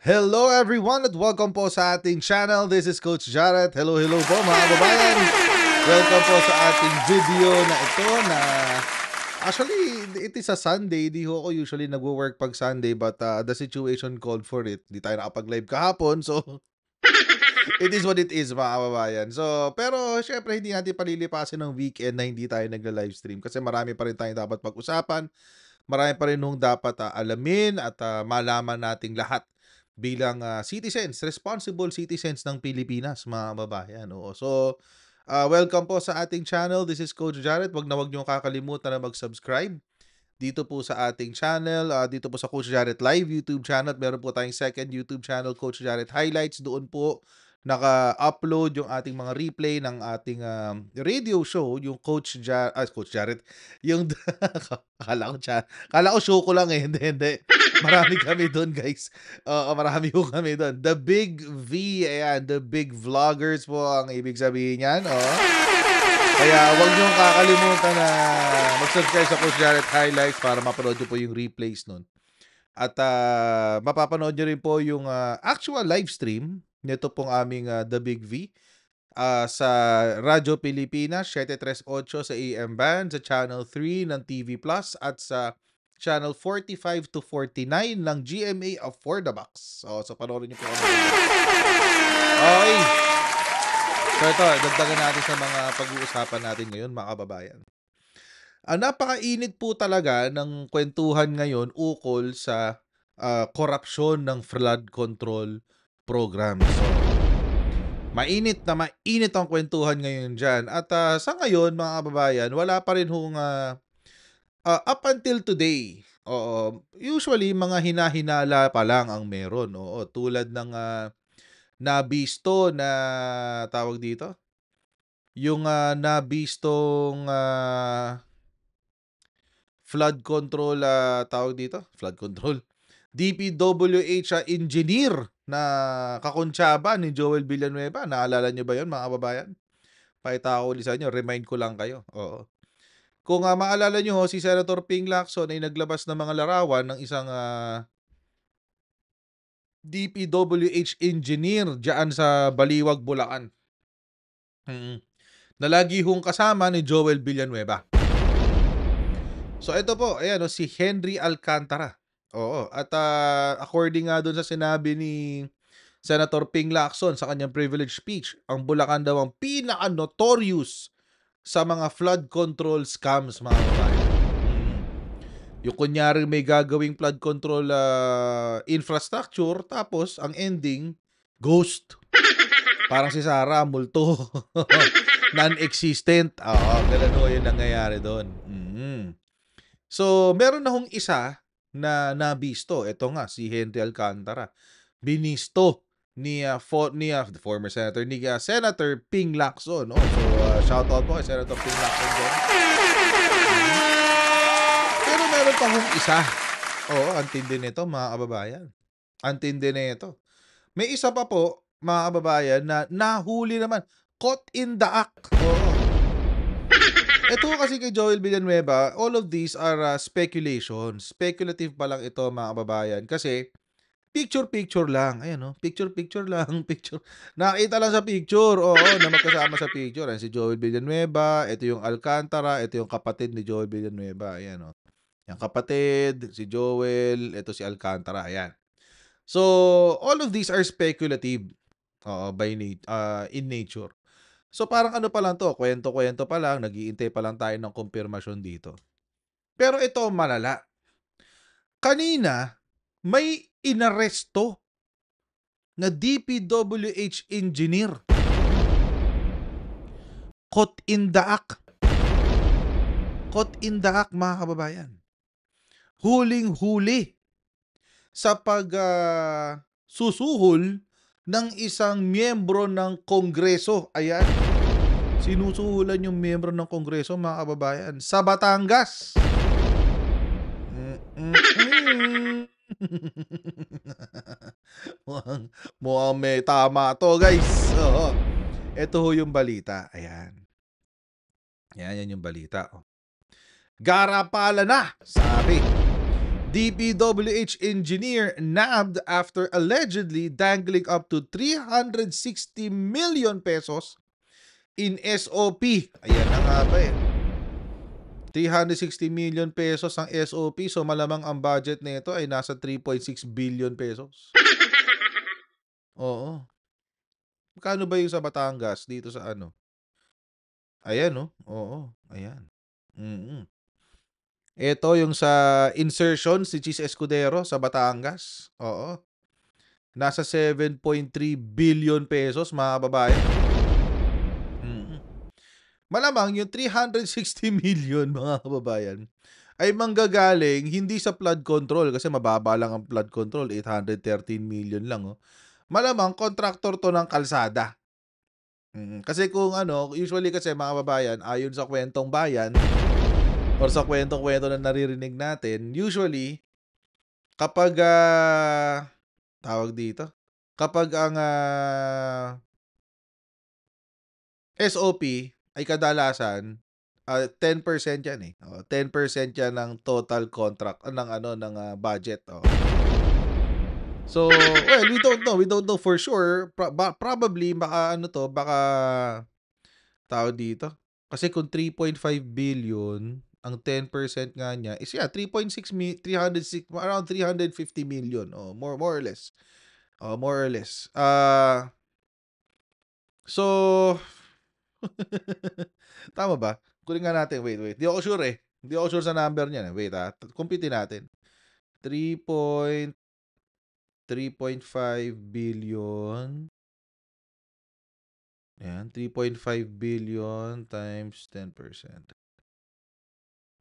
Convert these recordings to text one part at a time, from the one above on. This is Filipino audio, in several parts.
Hello everyone at welcome po sa ating channel. This is Coach Jared. Hello po mga kababayan. Welcome po sa ating video na ito na actually it is a Sunday. Di ho ako usually nagwo-work pag Sunday but the situation called for it. Di tayo nakapag-live kahapon so it is what it is mga kababayan. So pero syempre hindi natin palilipasin ng weekend na hindi tayo nagla-livestream kasi marami pa rin tayong dapat pag-usapan. Marami pa rin nung dapat alamin at malaman nating lahat bilang citizens, responsible citizens ng Pilipinas, mga kababayan. Oo. So, welcome po sa ating channel. This is Coach Jared. Wag niyo kakalimutan na mag-subscribe dito po sa ating channel. Dito po sa Coach Jared Live YouTube channel. Meron po tayong second YouTube channel, Coach Jared Highlights. Doon po naka-upload yung ating mga replay ng ating radio show, yung Coach Jared, yung kala ko show ko lang eh, hindi. Marami kami doon, guys. Marami po kami doon. The Big V, ayan, the big vloggers po ang ibig sabihin niyan, Kaya wag niyo kakalimutan na mag-subscribe sa Coach Jared Highlights para mapanood niyo po yung replays nun. At mapapanood niyo rin po yung actual live stream nito pong aming The Big V sa Radyo Pilipinas 738 sa AM band, sa Channel 3 ng TV Plus at sa Channel 45 to 49 ng GMA For The Box. So panoorin niyo po kami. Okay. So ito, dagdagan natin sa mga pag-uusapan natin ngayon mga kababayan. Napakainit po talaga ng kwentuhan ngayon ukol sa korupsyon ng flood control program. So, mainit ang kwentuhan ngayon dyan. At sa ngayon, mga kababayan, wala pa rin hong up until today. Usually, mga hinahinala pa lang ang meron. Tulad ng nabisto na tawag dito. Yung nabistong flood control, tawag dito. Flood control. DPWH engineer na kakuntsaba ni Joel Villanueva. Naalala niyo ba yun, mga kababayan? Pakita ko ulit sa inyo. Remind ko lang kayo. Oo. Kung maalala niyo, si Senator Ping Lacson ay naglabas ng mga larawan ng isang DPWH engineer dyan sa Baliwag, Bulacan. Na lagi hong kasama ni Joel Villanueva. So ito po, ayan, si Henry Alcantara. At according nga doon sa sinabi ni Senator Ping Lacson sa kanyang privilege speech, ang Bulacan daw ang pinaka-notorious sa mga flood control scams, mga kababayan. Yung kunyari may gagawing flood control infrastructure, tapos ang ending, ghost. Parang si Sarah, multo. Non-existent. Ganun ho yung nangyayari doon. So, meron na hong isa na nabisto. Ito nga, si Henry Alcantara. Binisto ni former senator, ni Senator Ping Lacson. So, shout out po kay Senator Ping Lacson doon. Pero meron pa hong isa. Antindi nito, mga kababayan. Antindi nito. May isa pa po, mga kababayan, na nahuli naman. Caught in the act. Ito kasi kay Joel Villanueva, all of these are speculation. Speculative pa lang ito, mga kababayan. Kasi, picture-picture lang. Ayan, picture-picture lang. Nakita lang sa picture. Na magkasama sa picture. Ayan, si Joel Villanueva. Ito yung Alcantara. Ito yung kapatid ni Joel Villanueva. Ayan, yung kapatid, si Joel. Ito si Alcantara. Ayan. So, all of these are speculative. In nature. So parang ano pa lang to, kwento-kwento pa lang, nag-iintay pa lang tayo ng kumpirmasyon dito. Pero ito malala. Kanina, may inaresto na DPWH engineer. Caught in the act. Caught in the act, mga kababayan. Huling-huli sa susuhol ng isang miyembro ng Kongreso. Ayan. Sinusuhulan yung miyembro ng Kongreso, mga kababayan, sa Batangas. Mukhang may tama to, guys. Ito ho yung balita. Ayan. Yan yung balita. Garapala na, sabi. DPWH engineer nabbed after allegedly dangling up to 360 million pesos in SOP. Ayan na nga ba eh. 360 million pesos ang SOP, so malamang ang budget nito ay nasa 3.6 billion pesos. Oo. Magkano ba yung sa Batangas dito sa ano? Ayan oh. Oo, ayan. Ito yung sa insertion si Cheese Escudero sa Batangas. Oo. Nasa 7.3 billion pesos, mga babae. Malamang yung 360 million, mga kababayan, ay manggagaling hindi sa flood control kasi mababa lang ang flood control, 813 million lang. Oh. Malamang contractor to ng kalsada. Kasi kung ano, usually kasi mga kababayan, ayon sa kwentong bayan or sa kwentong-kwento na naririnig natin, usually kapag tawag dito, kapag ang SOP ay kadalasan 10% yan eh. 10% yan ng total contract ng budget. So, well, we don't know. We don't know for sure. Probably baka tawag dito. Kasi kung 3.5 billion, ang 10% nga niya is 306 around 350 million. More or less. More or less. So tama ba? Kunin nga natin. Wait. Di ako sure eh. Hindi ako sure sa number niyan. Wait Compute natin. 3.5 billion. Ayan. 3.5 billion times 10%.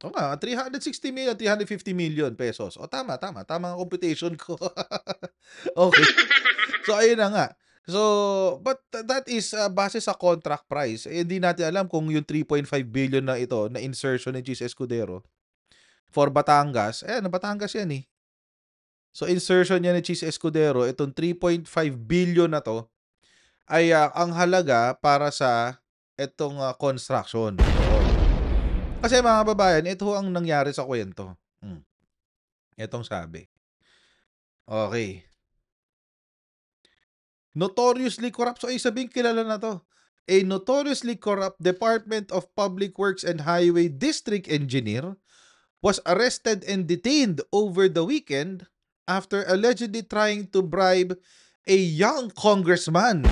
O nga, 360 million, 350 million pesos. Tama. Tama ang computation ko. Okay. So, ayun na nga. So, but that is base sa contract price. Hindi natin alam kung yung 3.5 billion na ito, na insertion ni Cheese Escudero for Batangas. Batangas yan eh. So, insertion niya ni Cheese Escudero, itong 3.5 billion na to, ay ang halaga para sa itong construction. Kasi mga babayan, ito ang nangyari sa kwento. Itong sabi. Okay. Notoriously corrupt. So, sabihin kilala na to. A notoriously corrupt Department of Public Works and Highway District Engineer was arrested and detained over the weekend after allegedly trying to bribe a young congressman.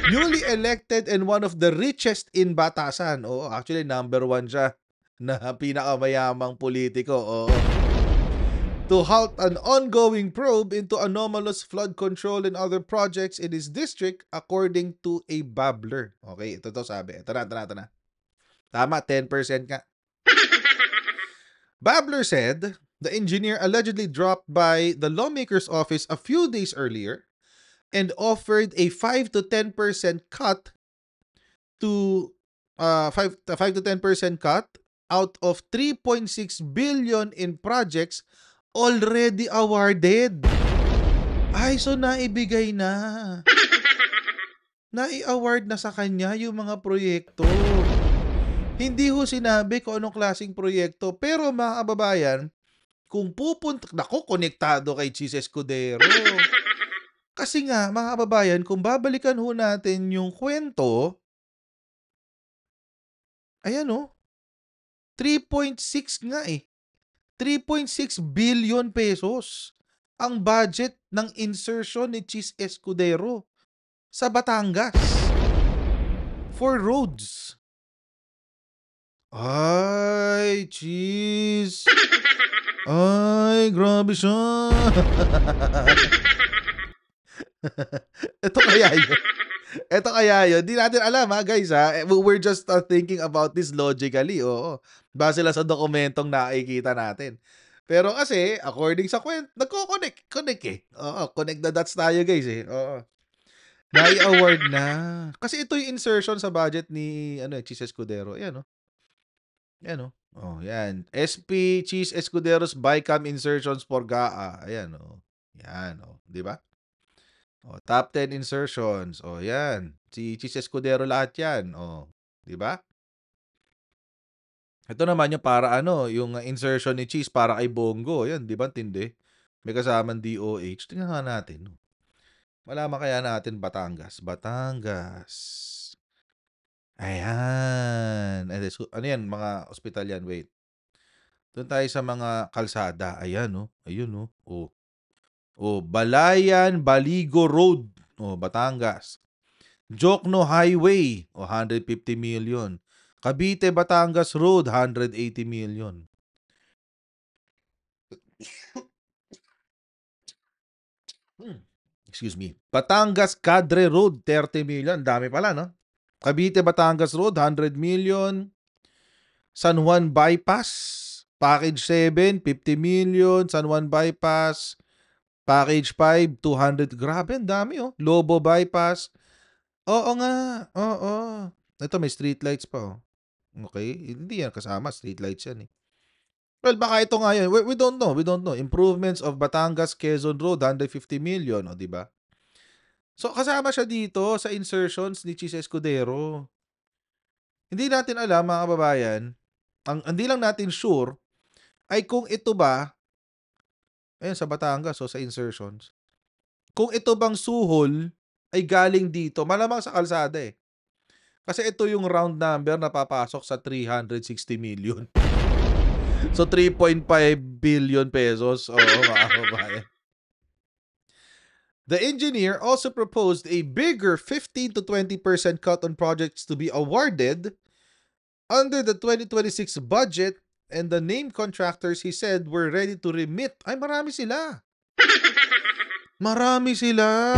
Newly elected and one of the richest in Batasan. Actually, number 1 siya na pinakamayamang politiko. To halt an ongoing probe into anomalous flood control and other projects in his district according to a babbler. Okay, ito sabi. Ito na. Tama, 10% nga. Babbler said the engineer allegedly dropped by the lawmaker's office a few days earlier and offered a 5 to 10% cut to 5 to 10% cut out of 3.6 billion in projects already awarded. So naibigay na. Nai-award na sa kanya yung mga proyekto. Hindi ho sinabi kung anong klaseng proyekto. Pero mga kababayan, kung konektado kay Cheese Escudero. Kasi nga, mga kababayan, kung babalikan ho natin yung kwento, ayan 3.6 nga eh. 3.6 billion pesos ang budget ng insertion ni Cheese Escudero sa Batangas for roads. Ay, Cheese. Ay, grabe siya. Ito kaya yun. Di natin alam guys We're just thinking about this logically. Base lang sa dokumentong nakikita natin. Pero kasi, according sa kwento, nagko-connect eh. Connect the dots tayo guys eh. Nai-award na. Kasi ito yung insertion sa budget ni Cheese Escudero. Ayan yan. SP Cheese Escudero's BICAM insertions for GAA. Ayan Yan di ba? Top 10 insertions. Yan. Si Cheese Escudero lahat yan. Di ba? Ito naman yung para ano, yung insertion ni Cheese para kay Bongo. Yan, di ba? Tindi. May kasamang DOH. Tingnan nga natin. Malaman kaya natin Batangas. Batangas. Ayan. Ano yan? Mga ospital yan. Wait. Doon tayo sa mga kalsada. Ayan, oh. Ayun, oh. Balayan, Baligo Road. Batangas. Jokno Highway. 150 million. Cavite, Batangas Road. 180 million. Excuse me. Batangas Cadre Road, 30 million. Dami pala, no? Cavite, Batangas Road, 100 million. San Juan Bypass, Package 7, 50 million. San Juan Bypass, Package 5, 200. Grabe, ang dami, oh. Lobo Bypass. Oo nga. Oo. Ito, may streetlights pa, oh. Okay. Hindi yan kasama. Streetlights yan, eh. Well, baka ito nga yun. We don't know. We don't know. Improvements of Batangas Quezon Road, 150 million, oh, di ba? So, kasama siya dito sa insertions ni Cheese Escudero. Hindi natin alam, mga kababayan, hindi lang natin sure, ay kung ito ba, ayun, sa Batangas, sa insertions, kung ito bang suhol ay galing dito, malamang sa kalsada eh. Kasi ito yung round number na papasok sa 360 million. So, 3.5 billion pesos. Oo, mga kababayan. The engineer also proposed a bigger 15 to 20% cut on projects to be awarded under the 2026 budget, and the named contractors, he said, were ready to remit. Ay, marami sila. Marami sila.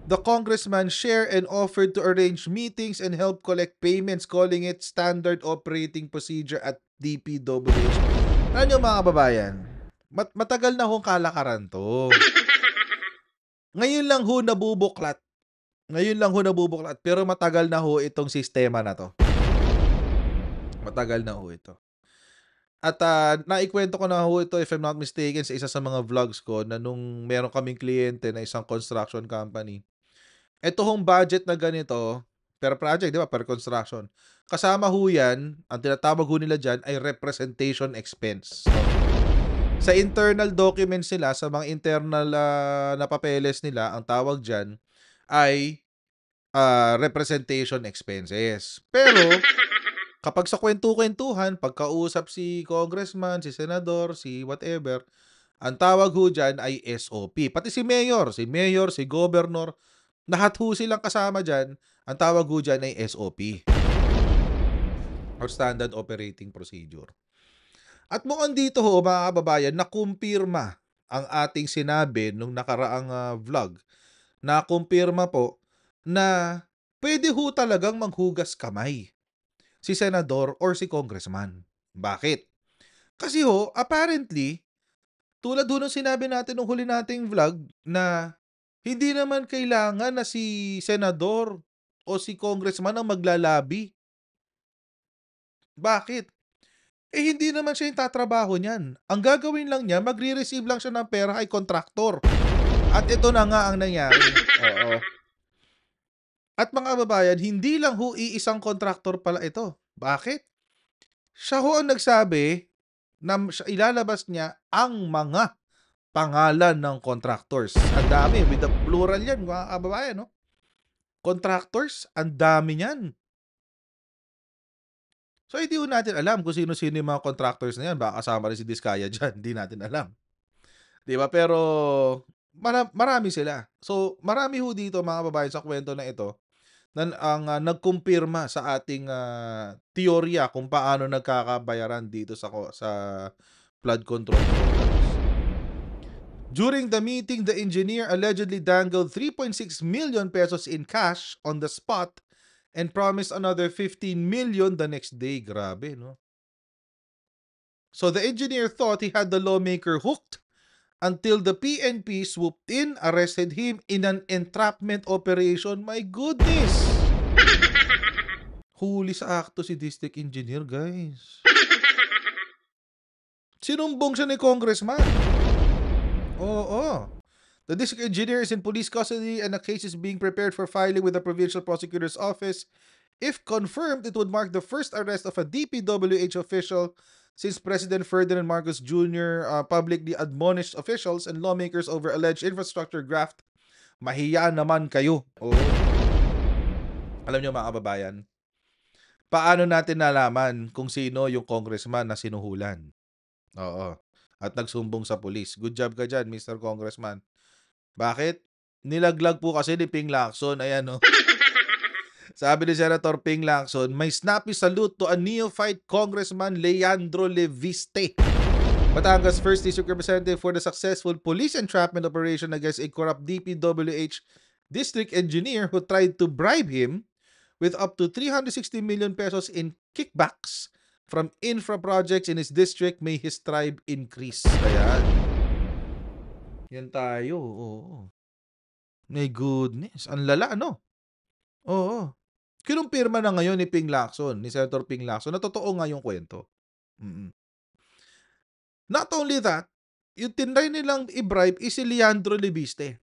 The congressman shared and offered to arrange meetings and help collect payments, calling it standard operating procedure at DPWH. Ano nyo, mga kababayan? Matagal na hong kalakaran to. Ngayon lang ho nabubuklat. Pero matagal na ho itong sistema na to. Matagal na ho ito. At naikwento ko na ho ito, if I'm not mistaken, sa isa sa mga vlogs ko na nung meron kaming kliyente na isang construction company. Ito hong budget na ganito, per project, di ba? Per construction. Kasama ho yan, ang tinatawag ho nila dyan ay representation expense. So, sa internal documents nila, sa mga internal na papeles nila, ang tawag dyan ay representation expenses. Pero, kapag sa kwentu-kwentuhan, pagkausap si congressman, si senador, si whatever, ang tawag ho dyan ay SOP. Pati si mayor, si governor, lahat ho silang kasama dyan, ang tawag ho dyan ay SOP. Or Standard Operating Procedure. At mukhang dito ho, mga kababayan, nakumpirma ang ating sinabi nung nakaraang vlog. Nakumpirma po na pwede ho talagang manghugas kamay si senador or si congressman. Bakit? Kasi ho, apparently, tulad ho nung sinabi natin nung huli nating vlog na hindi naman kailangan na si senador o si congressman ang maglalabi. Bakit? Hindi naman siya yung tatrabaho niyan. Ang gagawin lang niya, magre-receive lang siya ng pera kay kontraktor. At ito na nga ang nangyari. Oo. At mga kababayan, hindi lang ho iisang kontraktor pala ito. Bakit? Siya ho ang nagsabi na ilalabas niya ang mga pangalan ng contractors. Ang dami, with the plural yan, mga kababayan, no? Contractors, ang dami niyan. So, hindi ho natin alam kung sino-sino yung mga contractors na yan. Baka kasama rin si Diskaya dyan. Hindi natin alam. Diba? Pero, marami sila. So, marami ho dito, mga kababayan, sa kwento na ito, na ang nagkumpirma sa ating teorya kung paano nagkakabayaran dito sa flood control programs. During the meeting, the engineer allegedly dangled 3.6 million pesos in cash on the spot and promised another 15 million the next day. Grabe, no? So the engineer thought he had the lawmaker hooked until the PNP swooped in, arrested him in an entrapment operation. My goodness! Huli sa akto si district engineer, guys. Sinumbong siya ni congressman. Oo. The district engineer is in police custody and a case is being prepared for filing with the provincial prosecutor's office If confirmed, it would mark the first arrest of a DPWH official since President Ferdinand Marcos Jr. Publicly admonished officials and lawmakers over alleged infrastructure graft. Mahiya naman kayo. Oo. Alam nyo mga kababayan, paano natin nalaman kung sino yung congressman na sinuhulan? Oo. At nagsumbong sa pulis. Good job ka dyan, Mr. Congressman. Bakit? Nilaglag po kasi ni Ping Lacson. Ayan, no? Sabi ni Senator Ping Lacson, may snappy salute to a neophyte Congressman Leandro Leviste, Batangas 1st District Representative, for the successful police entrapment operation against a corrupt DPWH district engineer who tried to bribe him with up to 360 million pesos in kickbacks from infra projects in his district. May his tribe increase. Ayan. Yan tayo. Oo. My goodness. Ang lala, no? Oo. Kinumpirma na ngayon ni Ping Lacson, ni Senator Ping Lacson, na totoo nga yung kwento. Not only that, yung tinry nilang i-bribe is si Leandro Leviste.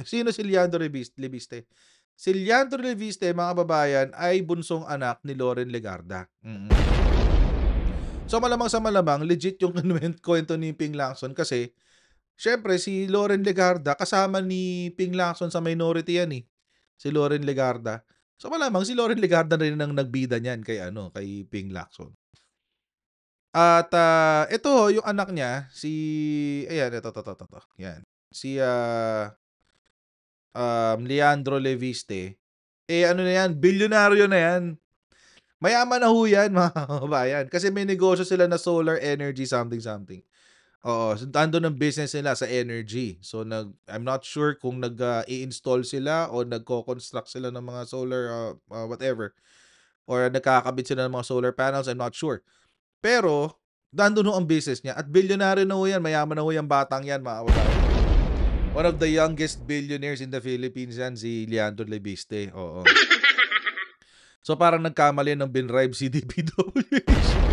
Sino si Leandro Leviste? Si Leandro Leviste, mga kababayan, ay bunsong anak ni Loren Legarda. So malamang sa malamang, legit yung kwento ni Ping Lacson kasi syempre si Loren Legarda kasama ni Ping Lacson sa minority yan eh. Si Loren Legarda. So malamang si Loren Legarda rin ang nagbida niyan kay Ping Lacson. At ito yung anak niya, si ayan, ito. Yan. Si Leandro Leviste. Ano na yan, bilyonaryo na yan. Mayaman na ho yan, mga kabayan. Kasi may negosyo sila na solar energy something. Oo, so andun ang business nila sa energy. So I'm not sure kung i-install sila o nagko-construct sila ng mga solar whatever, or nagkakabit sila ng mga solar panels, I'm not sure. Pero nandun ang business niya at bilyonaryo na ho yan, mayaman na ho yung batang yan, mga kababayan. One of the youngest billionaires in the Philippines yan, si Leandro Leviste. Oo. So parang nagkamali ng binribe si DPWH.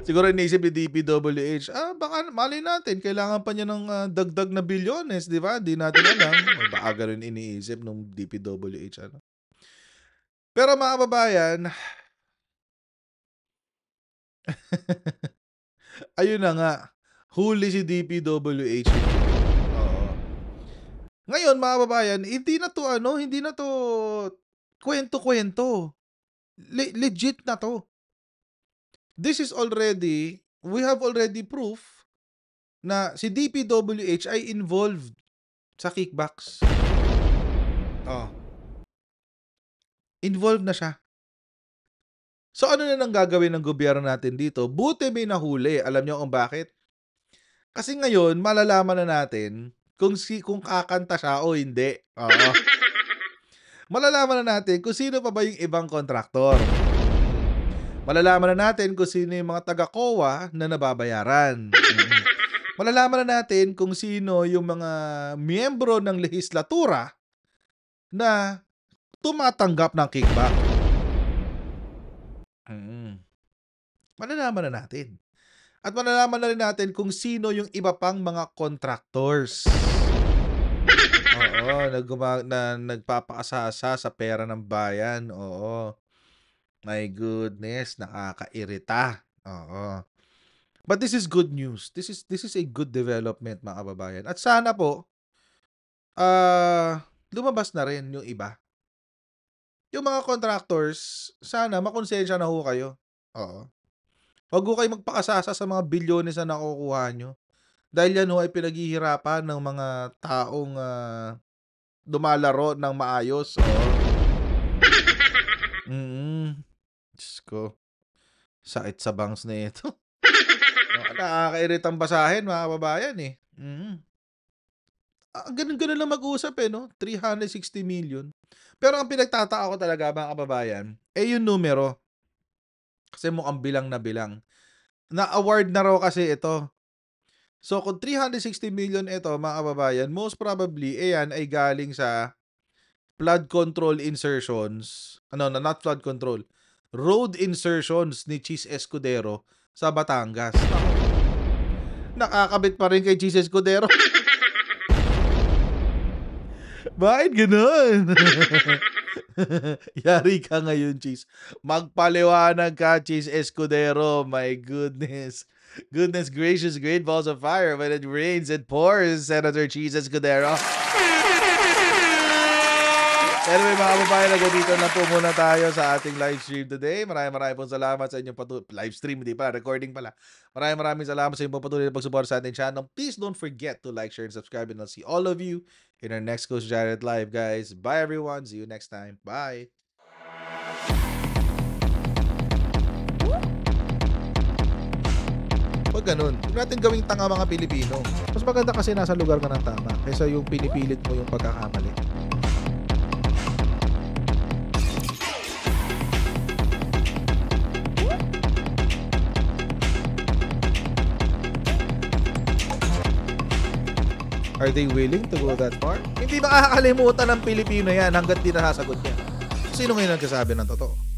Siguro iniisip ni DPWH, baka mali natin, kailangan pa niya ng dagdag na bilyones, di ba? Di natin alam. Baka ganun iniisip ng DPWH. Pero mga kababayan, ayun na nga, huli si DPWH. Oo. Ngayon mga kababayan, hindi na to kwento-kwento. Legit na to. We have already proof na si DPWH ay involved sa kickbacks. Involved na siya. So ano na nang gagawin ng gobyerno natin dito? Buti may nahuli. Alam niyo kung bakit? Kasi ngayon, malalaman na natin kung kakanta siya o hindi. Malalaman na natin kung sino pa ba yung ibang kontraktor. Malalaman na natin kung sino yung mga taga-COA na nababayaran. Malalaman na natin kung sino yung mga miyembro ng lehislatura na tumatanggap ng kickback. Malalaman na natin. At malalaman na rin natin kung sino yung iba pang mga contractors. Oo, nagpapakasasa sa pera ng bayan. Oo. My goodness, nakakairita. Oo. But this is good news. This is a good development, mga kababayan. At sana po lumabas na rin yung iba. Yung mga contractors, sana makonsensya na ho kayo. Oo. Huwag ho kayo magpakasasa sa mga bilyones na nakukuha nyo. Dahil yan ho ay pinaghihirapan ng mga taong dumalaro ng maayos. Diyos ko. Sakit sa bangs na ito. Nakakairitang basahin, mga kababayan eh. Ganun lang mag-usap no? 360 million. Pero ang pinagtataka ko talaga, mga kababayan, yung numero. Kasi mukhang bilang na bilang. Na-award na raw kasi ito. So kung 360 million ito, mga kababayan, most probably, yan ay galing sa flood control insertions. Not flood control. Road insertions ni Cheese Escudero sa Batangas. Nakakabit pa rin kay Cheese Escudero. Bakit ganun? Yari ka ngayon, Cheese. Magpaliwanag ka, Cheese Escudero. My goodness. Goodness gracious, great balls of fire. When it rains, it pours, Senator Cheese Escudero. Anyway, mga kababayan, dito na po muna tayo sa ating live stream today. Maraming pong salamat sa inyong live stream, hindi pala, recording pala. Maraming salamat sa inyong patuloy na pagsuporta sa ating channel. Please don't forget to like, share, and subscribe, and I'll see all of you in our next Coach Jared Live, guys. Bye, everyone. See you next time. Bye. Pag ganun, huwag natin gawing tanga mga Pilipino. Mas maganda kasi nasa lugar ka ng tama kaysa yung pinipilit mo yung pagkakamali. Are they willing to go that far? Hindi makakalimutan ng Pilipino yan hanggat di nasasagot niya. Sino ngayon nagsasabi ng totoo?